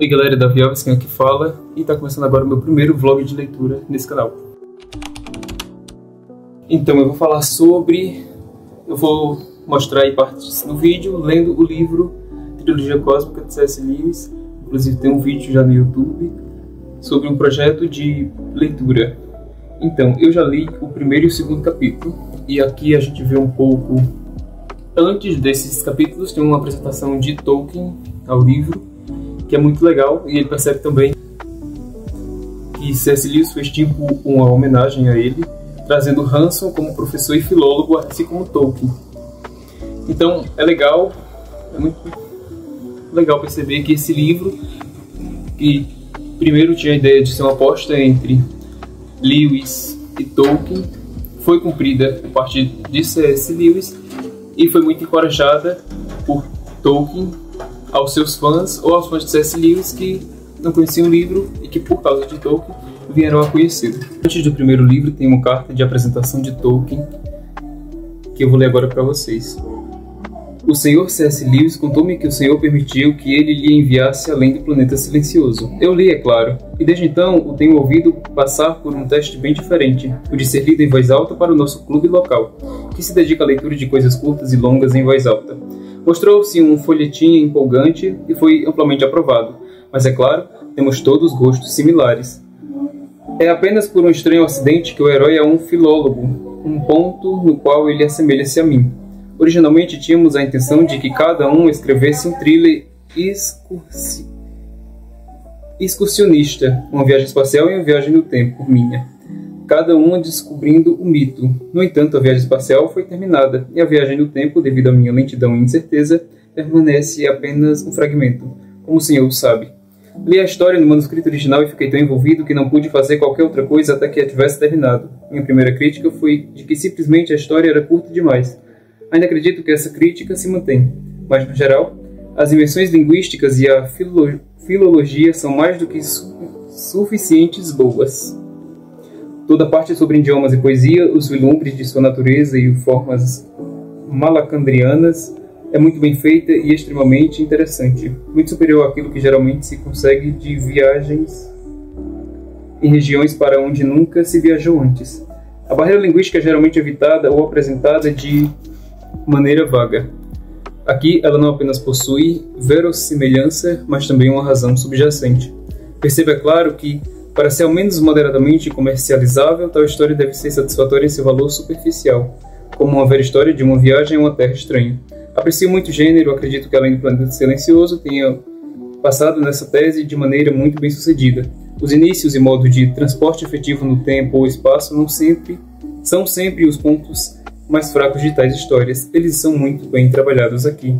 Oi galera, Davi Alves, quem aqui fala, e tá começando agora o meu primeiro vlog de leitura nesse canal. Então eu vou mostrar aí partes do vídeo lendo o livro Trilogia Cósmica de C.S. Lewis. Inclusive tem um vídeo já no YouTube sobre um projeto de leitura. Então, eu já li o primeiro e o segundo capítulo, e aqui a gente vê um pouco, antes desses capítulos, tem uma apresentação de Tolkien ao livro, que é muito legal, e ele percebe também que C.S. Lewis fez tipo uma homenagem a ele, trazendo Hanson como professor e filólogo, assim como Tolkien. Então é legal, é muito legal perceber que esse livro, que primeiro tinha a ideia de ser uma aposta entre Lewis e Tolkien, foi cumprida por parte de C.S. Lewis e foi muito encorajada por Tolkien aos seus fãs ou aos fãs de C.S. Lewis que não conheciam o livro e que por causa de Tolkien vieram a conhecê-lo. Antes do primeiro livro tem uma carta de apresentação de Tolkien que eu vou ler agora para vocês. O senhor C.S. Lewis contou-me que o senhor permitiu que ele lhe enviasse além do planeta silencioso. Eu li, é claro, e desde então o tenho ouvido passar por um teste bem diferente, o de ser lido em voz alta para o nosso clube local, que se dedica à leitura de coisas curtas e longas em voz alta. Mostrou-se um folhetim empolgante e foi amplamente aprovado, mas é claro, temos todos gostos similares. É apenas por um estranho acidente que o herói é um filólogo, um ponto no qual ele assemelha-se a mim. Originalmente tínhamos a intenção de que cada um escrevesse um thriller excursionista, uma viagem espacial e uma viagem no tempo, minha. Cada uma descobrindo o mito. No entanto, a viagem espacial foi terminada, e a viagem no tempo, devido à minha lentidão e incerteza, permanece apenas um fragmento, como o senhor sabe. Li a história no manuscrito original e fiquei tão envolvido que não pude fazer qualquer outra coisa até que a tivesse terminado. Minha primeira crítica foi de que simplesmente a história era curta demais. Ainda acredito que essa crítica se mantém, mas no geral, as invenções linguísticas e a filologia são mais do que suficientes boas. Toda a parte sobre idiomas e poesia, os vislumbres de sua natureza e formas malacandrianas é muito bem feita e extremamente interessante, muito superior àquilo que geralmente se consegue de viagens em regiões para onde nunca se viajou antes. A barreira linguística é geralmente evitada ou apresentada de maneira vaga. Aqui ela não apenas possui verossimilhança, mas também uma razão subjacente. Perceba, é claro, que para ser ao menos moderadamente comercializável, tal história deve ser satisfatória em seu valor superficial, como uma vera história de uma viagem a uma terra estranha. Aprecio muito o gênero, acredito que além do Planeta Silencioso tenha passado nessa tese de maneira muito bem sucedida. Os inícios e modo de transporte efetivo no tempo ou espaço são sempre os pontos mais fracos de tais histórias. Eles são muito bem trabalhados aqui.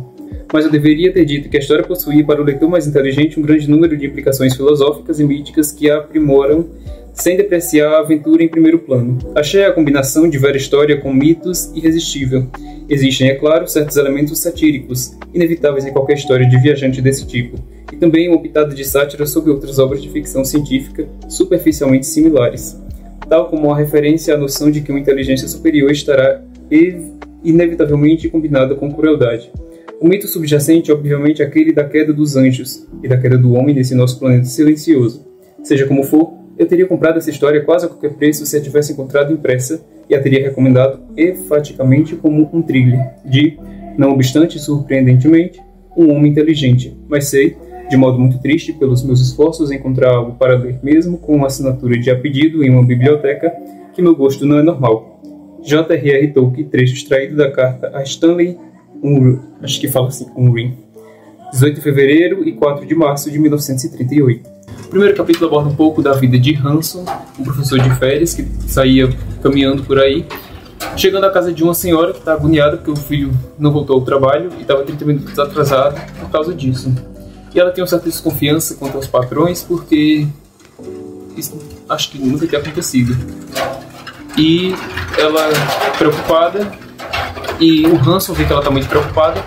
Mas eu deveria ter dito que a história possuía para o leitor mais inteligente um grande número de implicações filosóficas e míticas que a aprimoram sem depreciar a aventura em primeiro plano. Achei a combinação de vera história com mitos irresistível. Existem, é claro, certos elementos satíricos, inevitáveis em qualquer história de viajante desse tipo, e também uma pitada de sátira sobre outras obras de ficção científica superficialmente similares, tal como a referência à noção de que uma inteligência superior estará inevitavelmente combinada com crueldade. O mito subjacente é obviamente aquele da queda dos anjos e da queda do homem nesse nosso planeta silencioso. Seja como for, eu teria comprado essa história quase a qualquer preço se a tivesse encontrado impressa e a teria recomendado enfaticamente como um thriller de, não obstante surpreendentemente, um homem inteligente. Mas sei, de modo muito triste pelos meus esforços, encontrar algo para ler mesmo com uma assinatura de a pedido em uma biblioteca, que meu gosto não é normal. J.R.R. Tolkien, trecho extraído da carta a Stanley Unruh, acho que fala assim, Unruh, 18 de fevereiro e 4 de março de 1938. O primeiro capítulo aborda um pouco da vida de Hanson, um professor de férias que saía caminhando por aí, chegando à casa de uma senhora que está agoniada porque o filho não voltou ao trabalho e estava 30 minutos atrasado por causa disso. E ela tem uma certa desconfiança quanto aos patrões porque isso acho que nunca tinha acontecido. E ela preocupada, e o Hanson vê que ela está muito preocupada.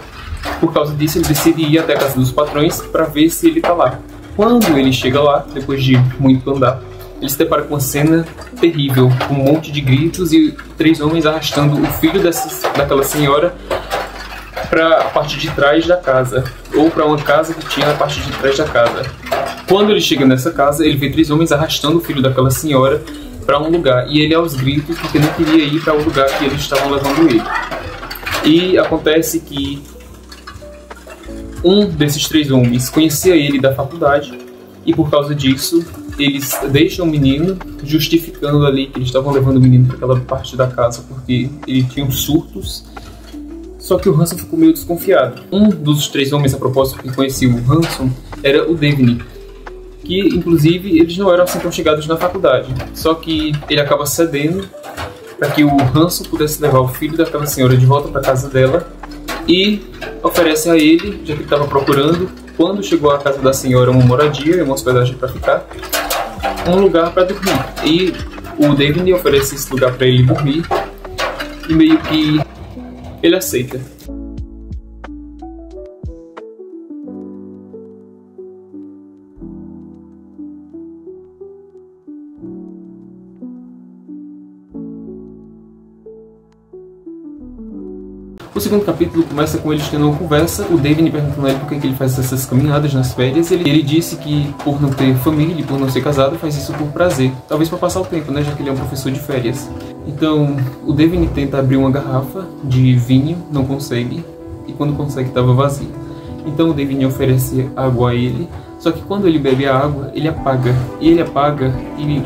Por causa disso, ele decide ir até a casa dos patrões para ver se ele está lá. Quando ele chega lá, depois de muito andar, ele se depara com uma cena terrível, com um monte de gritos e 3 homens arrastando o filho daquela senhora para a parte de trás da casa, ou para uma casa que tinha na parte de trás da casa. Quando ele chega nessa casa, ele vê 3 homens arrastando o filho daquela senhora para um lugar. E ele, aos gritos, porque não queria ir para o lugar que eles estavam levando ele. E acontece que um desses 3 homens conhecia ele da faculdade. E por causa disso, eles deixam o menino, justificando ali que eles estavam levando o menino para aquela parte da casa porque ele tinha surtos. Só que o Hanson ficou meio desconfiado. Um dos 3 homens, a propósito, que conhecia o Hanson era o Devine, que inclusive eles não eram assim tão chegados na faculdade. Só que ele acaba cedendo para que o Hanson pudesse levar o filho daquela senhora de volta para casa dela e oferece a ele, já que ele estava procurando, quando chegou à casa da senhora, uma moradia e uma hospedagem para ficar, um lugar para dormir. E o Devine oferece esse lugar para ele dormir e meio que ele aceita. O segundo capítulo começa com eles tendo uma conversa, o Devine perguntando a ele por que ele faz essas caminhadas nas férias. Ele disse que por não ter família e por não ser casado, faz isso por prazer. Talvez para passar o tempo, né, já que ele é um professor de férias. Então, o Devine tenta abrir uma garrafa de vinho, não consegue, e quando consegue estava vazia. Então o Devine oferece água a ele, só que quando ele bebe a água, ele apaga. E ele apaga e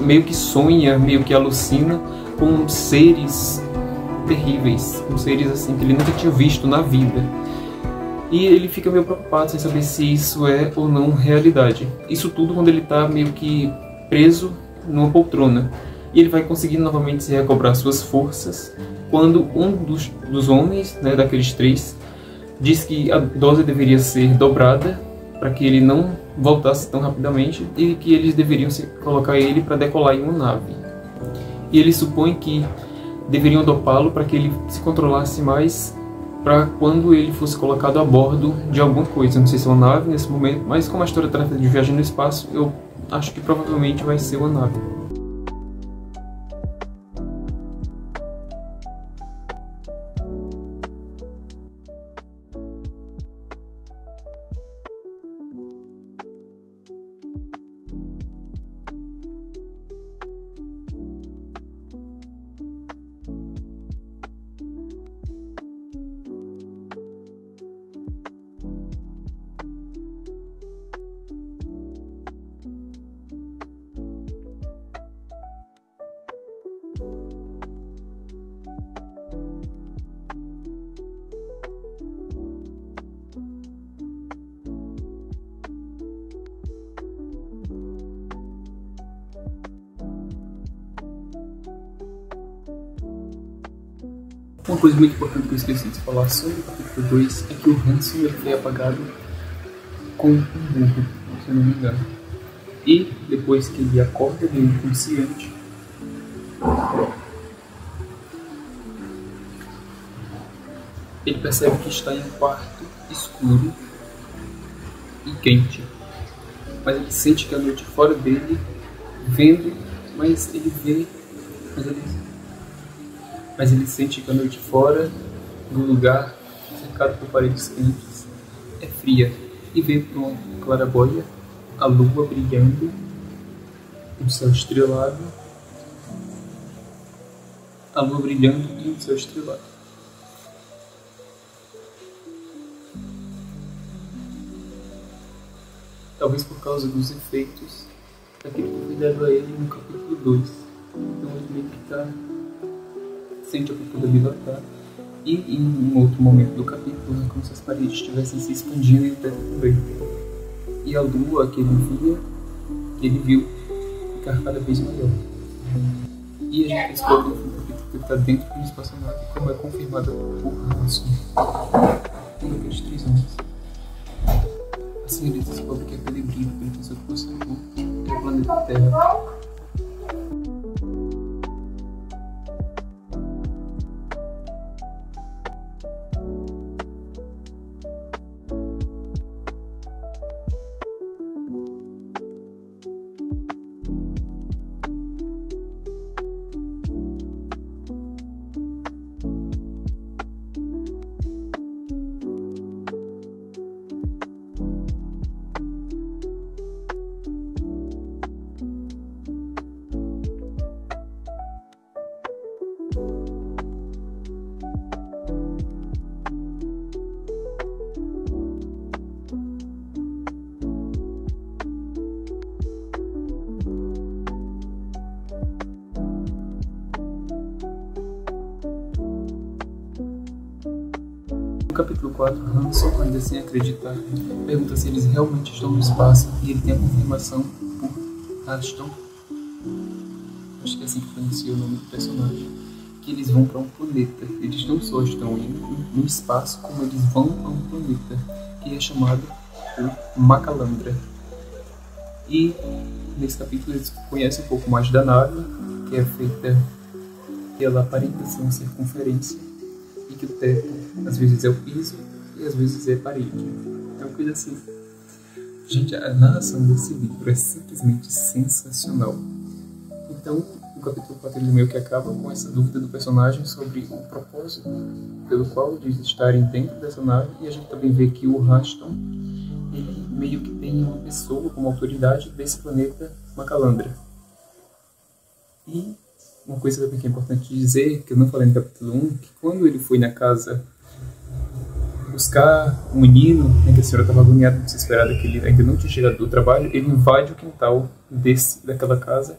meio que sonha, meio que alucina com seres terríveis, com seres assim que ele nunca tinha visto na vida. E ele fica meio preocupado sem saber se isso é ou não realidade. Isso tudo quando ele está meio que preso numa poltrona. E ele vai conseguindo novamente se recobrar suas forças quando um dos homens, né, daqueles 3, diz que a dose deveria ser dobrada para que ele não voltasse tão rapidamente e que eles deveriam colocar ele para decolar em uma nave. E ele supõe que deveriam dopá-lo para que ele se controlasse mais para quando ele fosse colocado a bordo de alguma coisa. Não sei se é uma nave nesse momento, mas como a história trata de viagem no espaço, eu acho que provavelmente vai ser uma nave. Uma coisa muito importante que eu esqueci de falar sobre o capítulo 2 é que o Hanson ele foi apagado com um burro, se eu não me engano. E depois que ele acorda, ele é inconsciente. Ele percebe que está em um quarto escuro e quente. Mas ele sente que a noite fora dele, vendo, mas ele sente que a noite fora, no lugar cercado por paredes quentes, é fria. E vê por uma claraboia a lua brilhando, um céu estrelado, a lua brilhando e um céu estrelado. Talvez por causa dos efeitos daquilo que foi dado a ele no capítulo 2. Então ele meio que sente a pupila dilatar. E em um outro momento do capítulo é como se as paredes estivessem se expandindo e o teto também. E a lua que ele viu ficar cada vez maior. E a gente descobre no capítulo que ele está dentro de uma espaçonave, como é confirmada por Hanson, um daqueles 3 homens. Assim ele descobre que é peregrino, que ele pensou que fosse o planeta Terra. capítulo 4, Hanson, ainda sem acreditar, pergunta se eles realmente estão no espaço e ele tem a confirmação por Raston, acho que é assim que pronuncia o nome do personagem, que eles vão para um planeta. Eles não só estão indo no espaço, como eles vão a um planeta que é chamado o Macalandra. E nesse capítulo eles conhecem um pouco mais da nave, que é feita pela aparenta ser uma circunferência e que o teto às vezes é o piso e às vezes é a parede. É uma coisa assim. Gente, a narração desse livro é simplesmente sensacional. Então, o capítulo 4 ele meio que acaba com essa dúvida do personagem sobre o propósito pelo qual eles estarem dentro dessa nave, e a gente também vê que o Raston ele meio que tem uma pessoa como autoridade desse planeta Macalandra. E uma coisa também que é importante dizer, que eu não falei no capítulo 1, que quando ele foi na casa buscar o menino, né, que a senhora estava agoniada, desesperada, que ele ainda não tinha chegado do trabalho, ele invade o quintal daquela casa,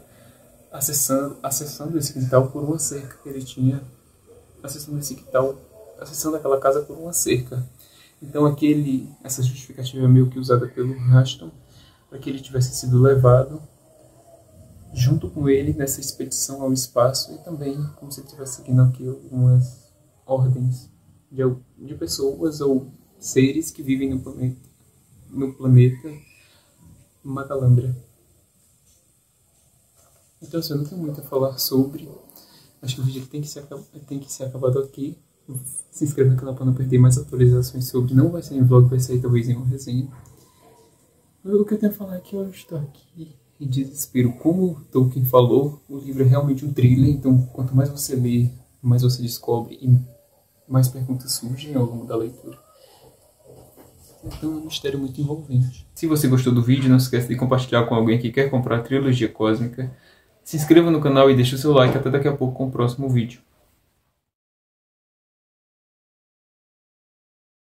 acessando esse quintal por uma cerca que ele tinha, acessando aquela casa por uma cerca. Então essa justificativa é meio que usada pelo Raston para que ele tivesse sido levado junto com ele nessa expedição ao espaço, e também como se ele estivesse seguindo aqui algumas ordens de pessoas ou seres que vivem no planeta Macalandra. Então, assim, eu não tenho muito a falar sobre. Acho que o vídeo tem que ser acabado aqui. Se inscreva no canal para não perder mais atualizações sobre. Não vai ser em vlog, vai sair talvez em uma resenha. O que eu tenho a falar é que eu estou aqui em desespero. Como o Tolkien falou, o livro é realmente um thriller. Então, quanto mais você lê, mais você descobre e mais perguntas surgem ao longo da leitura. Então é um mistério muito envolvente. Se você gostou do vídeo, não se esqueça de compartilhar com alguém que quer comprar a trilogia cósmica. Se inscreva no canal e deixe o seu like. Até daqui a pouco com o próximo vídeo.